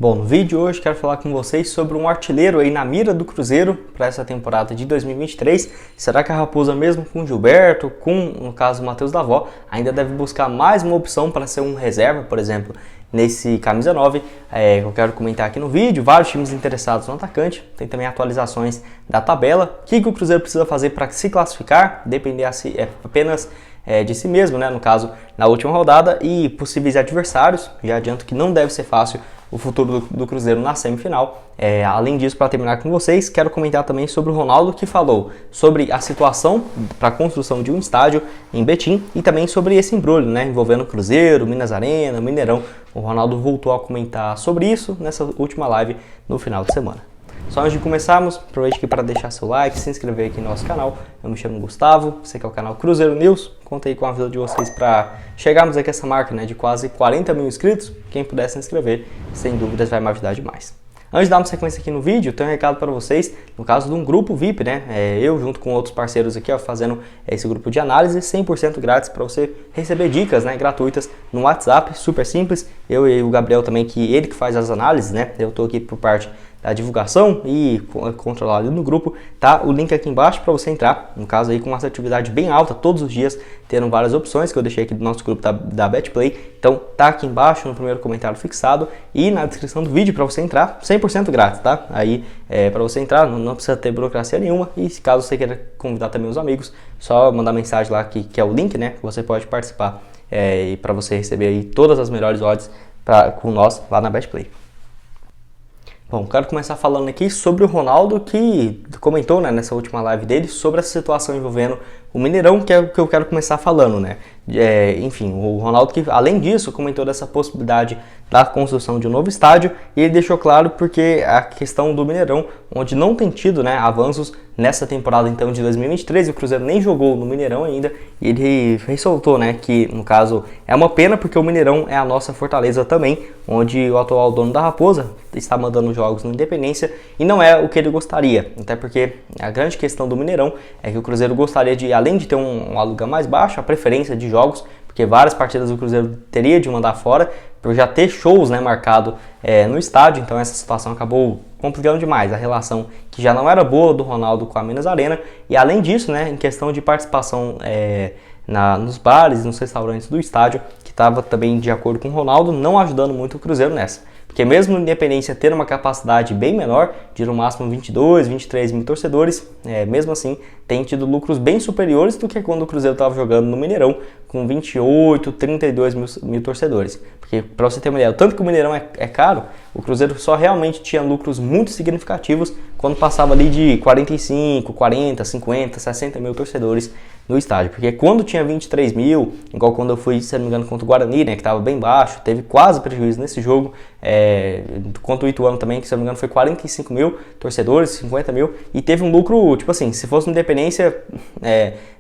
Bom, no vídeo de hoje quero falar com vocês sobre um artilheiro aí na mira do Cruzeiro para essa temporada de 2023. Será que a Raposa, mesmo com o Gilberto, no caso o Matheus Davó, ainda deve buscar mais uma opção para ser um reserva, por exemplo, nesse camisa 9? Eu quero comentar aqui no vídeo, vários times interessados no atacante, tem também atualizações da tabela, o que o Cruzeiro precisa fazer para se classificar, depender apenas de si mesmo, né? No caso, na última rodada, e possíveis adversários. Já adianto que não deve ser fácil o futuro do Cruzeiro na semifinal. Além disso, para terminar com vocês, quero comentar também sobre o Ronaldo, que falou sobre a situação para a construção de um estádio em Betim e também sobre esse embrolho, né, envolvendo Cruzeiro, Minas Arena, Mineirão. O Ronaldo voltou a comentar sobre isso nessa última live no final de semana. Só antes de começarmos, aproveite aqui para deixar seu like, se inscrever aqui no nosso canal. Eu me chamo Gustavo, você que é o canal Cruzeiro News. Conta aí com a ajuda de vocês para chegarmos aqui a essa marca, né, de quase 40 mil inscritos. Quem puder se inscrever, sem dúvidas vai me ajudar demais. Antes de dar uma sequência aqui no vídeo, tenho um recado para vocês, no caso de um grupo VIP, né? Eu junto com outros parceiros aqui, fazendo esse grupo de análise 100% grátis para você receber dicas, né, gratuitas no WhatsApp, super simples. Eu e o Gabriel também, que ele que faz as análises, né? Eu estou aqui por parte da divulgação e controlado no grupo, tá o link aqui embaixo para você entrar, no caso aí com uma atividade bem alta todos os dias, tendo várias opções que eu deixei aqui do nosso grupo da BetPlay. Então tá aqui embaixo no primeiro comentário fixado e na descrição do vídeo para você entrar, 100% grátis, tá? Aí para você entrar não precisa ter burocracia nenhuma, e se caso você queira convidar também os amigos, só mandar mensagem lá que é o link, né, que você pode participar e para você receber aí todas as melhores odds com nós lá na BetPlay. Bom, quero começar falando aqui sobre o Ronaldo, que comentou, né, nessa última live dele sobre essa situação envolvendo o Mineirão, que é o que eu quero começar falando, né? Enfim, o Ronaldo, que além disso comentou dessa possibilidade da construção de um novo estádio, e ele deixou claro porque a questão do Mineirão, onde não tem tido, né, avanços nessa temporada então de 2023, e o Cruzeiro nem jogou no Mineirão ainda, e ele ressaltou, né, que no caso é uma pena porque o Mineirão é a nossa fortaleza também, onde o atual dono da Raposa está mandando jogos no Independência, e não é o que ele gostaria, até porque a grande questão do Mineirão é que o Cruzeiro gostaria de, além de ter um aluguel mais baixo, a preferência de jogos, porque várias partidas o Cruzeiro teria de mandar fora, por já ter shows, né, marcado no estádio. Então essa situação acabou complicando demais a relação que já não era boa do Ronaldo com a Minas Arena, e além disso, né, em questão de participação nos bares, nos restaurantes do estádio, que estava também de acordo com o Ronaldo, não ajudando muito o Cruzeiro nessa. Porque mesmo o Independência ter uma capacidade bem menor, de no máximo 22, 23 mil torcedores, mesmo assim tem tido lucros bem superiores do que quando o Cruzeiro estava jogando no Mineirão, com 28, 32 mil torcedores. Porque, para você ter uma ideia, o tanto que o Mineirão é caro, o Cruzeiro só realmente tinha lucros muito significativos quando passava ali de 45, 40, 50, 60 mil torcedores no estádio. Porque quando tinha 23 mil, igual quando eu fui, se não me engano, contra o Guarani, né, que estava bem baixo, teve quase prejuízo nesse jogo, contra o Ituano também, que se não me engano foi 45 mil torcedores, 50 mil, e teve um lucro, tipo assim, se fosse uma Independência,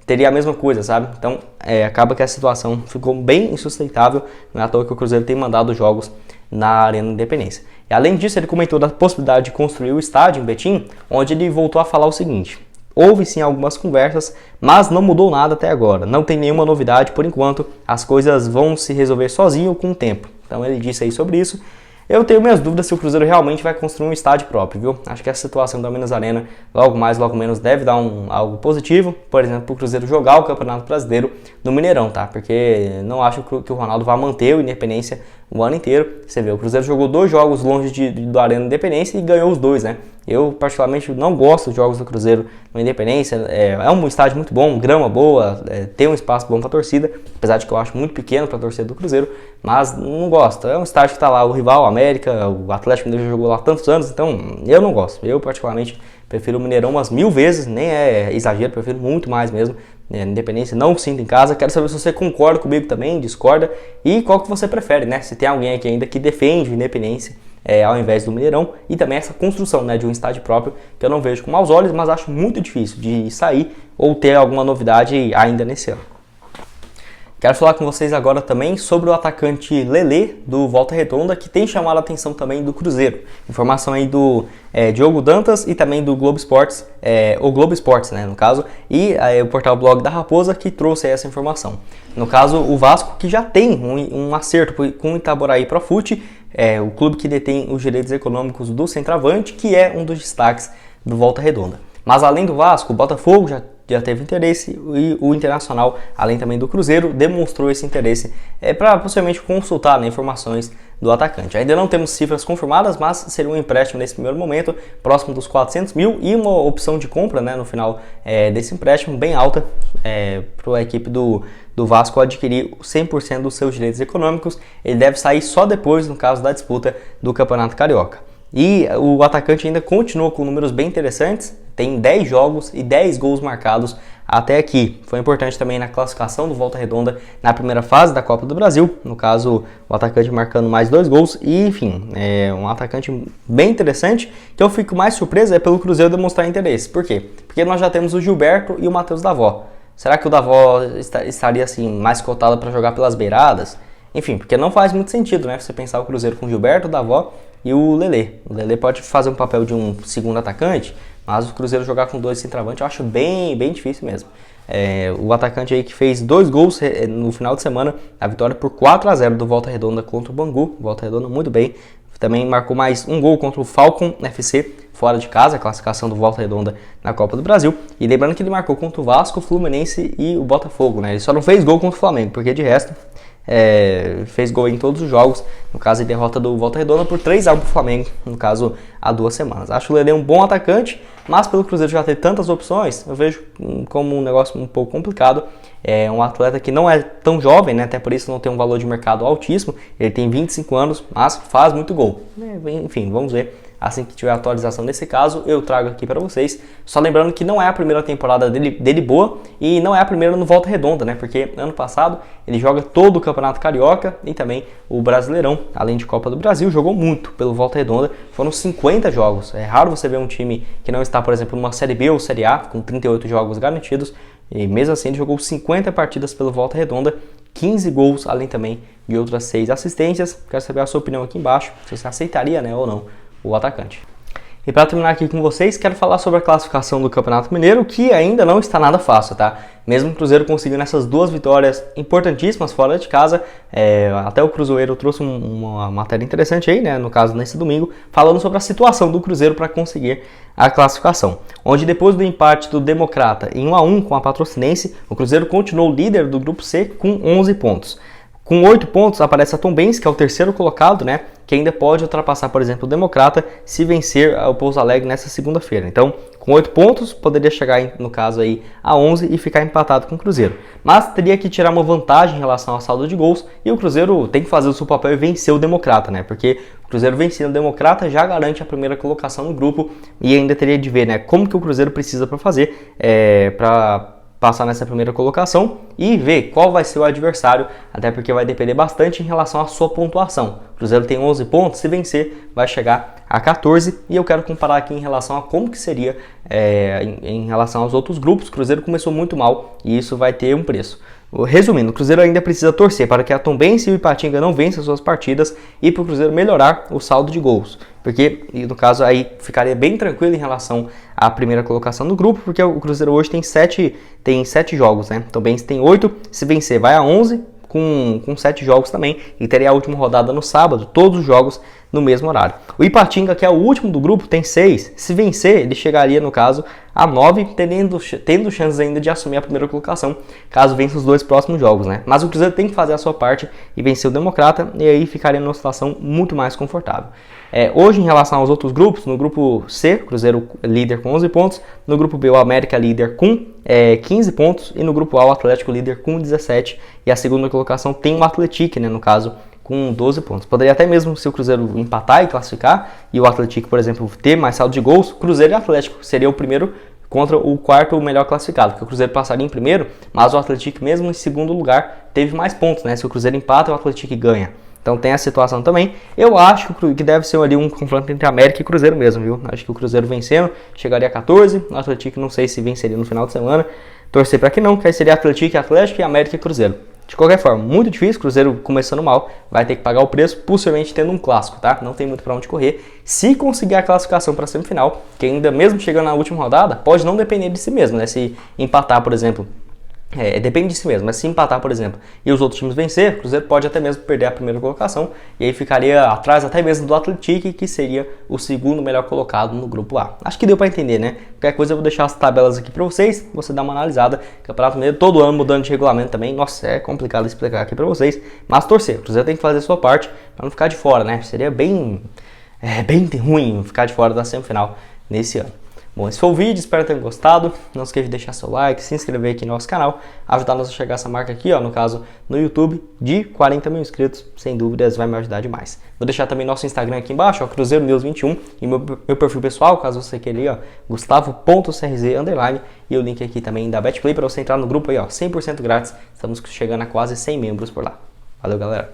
teria a mesma coisa, sabe? Então acaba que a situação ficou bem insustentável, não é à toa que o Cruzeiro tem mandado jogos na Arena Independência. E além disso, ele comentou da possibilidade de construir o estádio em Betim, onde ele voltou a falar o seguinte: houve sim algumas conversas, mas não mudou nada até agora, não tem nenhuma novidade por enquanto, as coisas vão se resolver sozinho com o tempo. Então ele disse aí sobre isso. Eu tenho minhas dúvidas se o Cruzeiro realmente vai construir um estádio próprio, viu? Acho que essa situação da Minas Arena, logo mais, logo menos, deve dar algo positivo. Por exemplo, o Cruzeiro jogar o Campeonato Brasileiro no Mineirão, tá? Porque não acho que o Ronaldo vai manter o Independência o ano inteiro. Você vê, o Cruzeiro jogou 2 jogos longe do Arena Independência e ganhou os 2, né? Eu, particularmente, não gosto dos jogos do Cruzeiro no Independência. É um estádio muito bom, grama boa, tem um espaço bom para a torcida, apesar de que eu acho muito pequeno para a torcida do Cruzeiro, mas não gosto. É um estádio que está lá o rival, a América, o Atlético Mineiro já jogou lá há tantos anos, então eu não gosto. Eu, particularmente, prefiro o Mineirão umas 1000 vezes, nem é exagero, prefiro muito mais mesmo. Independência, não sinto em casa. Quero saber se você concorda comigo também, discorda, e qual que você prefere, né? Se tem alguém aqui ainda que defende o Independência ao invés do Mineirão, e também essa construção, né, de um estádio próprio, que eu não vejo com maus olhos, mas acho muito difícil de sair ou ter alguma novidade ainda nesse ano. Quero falar com vocês agora também sobre o atacante Lelê, do Volta Redonda, que tem chamado a atenção também do Cruzeiro. Informação aí do Diogo Dantas e também do Globo Esportes, o Globo Esportes, né, no caso, e o portal Blog da Raposa, que trouxe essa informação. No caso, o Vasco, que já tem um acerto com o Itaboraí Profute, o clube que detém os direitos econômicos do centroavante, que é um dos destaques do Volta Redonda. Mas além do Vasco, o Botafogo já teve interesse e o Internacional, além também do Cruzeiro, demonstrou esse interesse para possivelmente consultar, né, informações do atacante. Ainda não temos cifras confirmadas, mas seria um empréstimo nesse primeiro momento, próximo dos 400 mil e uma opção de compra, né, no final desse empréstimo, bem alta para a equipe do Vasco adquirir 100% dos seus direitos econômicos. Ele deve sair só depois, no caso da disputa do Campeonato Carioca. E o atacante ainda continua com números bem interessantes, tem 10 jogos e 10 gols marcados até aqui. Foi importante também na classificação do Volta Redonda na primeira fase da Copa do Brasil, no caso o atacante marcando mais 2 gols e enfim, é um atacante bem interessante, que eu fico mais surpreso pelo Cruzeiro demonstrar interesse. Por quê? Porque nós já temos o Gilberto e o Matheus Davó. Será que o Davó estaria assim mais cotado para jogar pelas beiradas? Enfim, porque não faz muito sentido, né? Você pensar o Cruzeiro com o Gilberto, o Davó e o Lelê. O Lelê pode fazer um papel de um segundo atacante, mas o Cruzeiro jogar com 2 centroavantes eu acho bem difícil mesmo. O atacante aí que fez 2 gols no final de semana, a vitória por 4-0 do Volta Redonda contra o Bangu. Volta Redonda muito bem. Também marcou mais um gol contra o Falcon FC, fora de casa, a classificação do Volta Redonda na Copa do Brasil. E lembrando que ele marcou contra o Vasco, o Fluminense e o Botafogo, né? Ele só não fez gol contra o Flamengo, porque de resto fez gol em todos os jogos, no caso a derrota do Volta Redonda por 3-1 para o Flamengo, no caso há 2 semanas. Acho o Lelê um bom atacante, mas pelo Cruzeiro já ter tantas opções, eu vejo como um negócio um pouco complicado. É um atleta que não é tão jovem, né? Até por isso não tem um valor de mercado altíssimo, ele tem 25 anos, mas faz muito gol. Enfim, vamos ver. Assim que tiver atualização desse caso, eu trago aqui para vocês. Só lembrando que não é a primeira temporada dele boa e não é a primeira no Volta Redonda, né? Porque ano passado ele joga todo o Campeonato Carioca e também o Brasileirão, além de Copa do Brasil, jogou muito pelo Volta Redonda. Foram 50 jogos. É raro você ver um time que não está, por exemplo, numa Série B ou Série A, com 38 jogos garantidos. E mesmo assim ele jogou 50 partidas pelo Volta Redonda, 15 gols, além também de outras 6 assistências. Quero saber a sua opinião aqui embaixo, se você aceitaria, né, ou não o atacante. E para terminar aqui com vocês, quero falar sobre a classificação do Campeonato Mineiro, que ainda não está nada fácil, tá? Mesmo o Cruzeiro conseguindo essas 2 vitórias importantíssimas fora de casa, até o Cruzeiro trouxe uma matéria interessante aí, né? No caso, nesse domingo, falando sobre a situação do Cruzeiro para conseguir a classificação. Onde depois do empate do Democrata em 1-1 com a Patrocinense, o Cruzeiro continuou líder do Grupo C com 11 pontos. Com 8 pontos aparece a Tombense, que é o terceiro colocado, né? Que ainda pode ultrapassar, por exemplo, o Democrata se vencer o Pouso Alegre nessa segunda-feira. Então, com 8 pontos, poderia chegar, no caso, aí, a 11 e ficar empatado com o Cruzeiro. Mas teria que tirar uma vantagem em relação ao saldo de gols e o Cruzeiro tem que fazer o seu papel e vencer o Democrata, né? Porque o Cruzeiro vencendo o Democrata já garante a primeira colocação no grupo e ainda teria de ver, né, como que o Cruzeiro precisa para fazer para passar nessa primeira colocação e ver qual vai ser o adversário, até porque vai depender bastante em relação à sua pontuação. O Cruzeiro tem 11 pontos, se vencer vai chegar a 14 e eu quero comparar aqui em relação a como que seria em relação aos outros grupos. O Cruzeiro começou muito mal e isso vai ter um preço. Resumindo, o Cruzeiro ainda precisa torcer para que a Tombense e o Ipatinga não vençam suas partidas e para o Cruzeiro melhorar o saldo de gols. Porque, no caso, aí ficaria bem tranquilo em relação à primeira colocação do grupo, porque o Cruzeiro hoje tem 7 jogos, né? Tombense tem 8, se vencer vai a 11, com 7 jogos também, e teria a última rodada no sábado, todos os jogos no mesmo horário. O Ipatinga, que é o último do grupo, tem 6. Se vencer, ele chegaria, no caso, a 9, tendo chances ainda de assumir a primeira colocação, caso vença os 2 próximos jogos, né? Mas o Cruzeiro tem que fazer a sua parte e vencer o Democrata, e aí ficaria numa situação muito mais confortável. Hoje, em relação aos outros grupos, no grupo C, o Cruzeiro líder com 11 pontos, no grupo B, o América líder com 15 pontos, e no grupo A, o Atlético líder com 17, e a segunda colocação tem o Atlético, né, no caso, com 12 pontos. Poderia até mesmo, se o Cruzeiro empatar e classificar, e o Atlético, por exemplo, ter mais saldo de gols, Cruzeiro e Atlético seria o primeiro contra o quarto melhor classificado, porque o Cruzeiro passaria em primeiro, mas o Atlético mesmo em segundo lugar teve mais pontos, né? Se o Cruzeiro empata, o Atlético ganha. Então tem essa situação também. Eu acho que deve ser ali um confronto entre América e Cruzeiro mesmo, viu? Acho que o Cruzeiro vencendo chegaria a 14, o Atlético não sei se venceria no final de semana. Torcer para que não, que aí seria Atlético e América e Cruzeiro. De qualquer forma, muito difícil, Cruzeiro começando mal, vai ter que pagar o preço, possivelmente tendo um clássico, tá? Não tem muito para onde correr. Se conseguir a classificação para a semifinal, que ainda mesmo chegando na última rodada, pode não depender de si mesmo, né? Se empatar, por exemplo, Depende de si mesmo, mas se empatar, por exemplo, e os outros times vencer, o Cruzeiro pode até mesmo perder a primeira colocação e aí ficaria atrás até mesmo do Atlético, que seria o segundo melhor colocado no grupo A. Acho que deu para entender, né? Qualquer coisa eu vou deixar as tabelas aqui para vocês, você dá uma analisada. Campeonato Mineiro todo ano mudando de regulamento também, nossa, é complicado explicar aqui para vocês, mas torcer, o Cruzeiro tem que fazer a sua parte para não ficar de fora, né? Seria bem ruim ficar de fora da semifinal nesse ano. Bom, esse foi o vídeo, espero que tenham gostado. Não esqueça de deixar seu like, se inscrever aqui no nosso canal, ajudar-nos a chegar a essa marca aqui, ó, no caso no YouTube, de 40 mil inscritos. Sem dúvidas vai me ajudar demais. Vou deixar também nosso Instagram aqui embaixo, ó, Cruzeiro News 21, e meu perfil pessoal, caso você queira ir, ó, Gustavo.crz_, e o link aqui também da Betplay para você entrar no grupo aí, ó, 100% grátis. Estamos chegando a quase 100 membros por lá. Valeu, galera!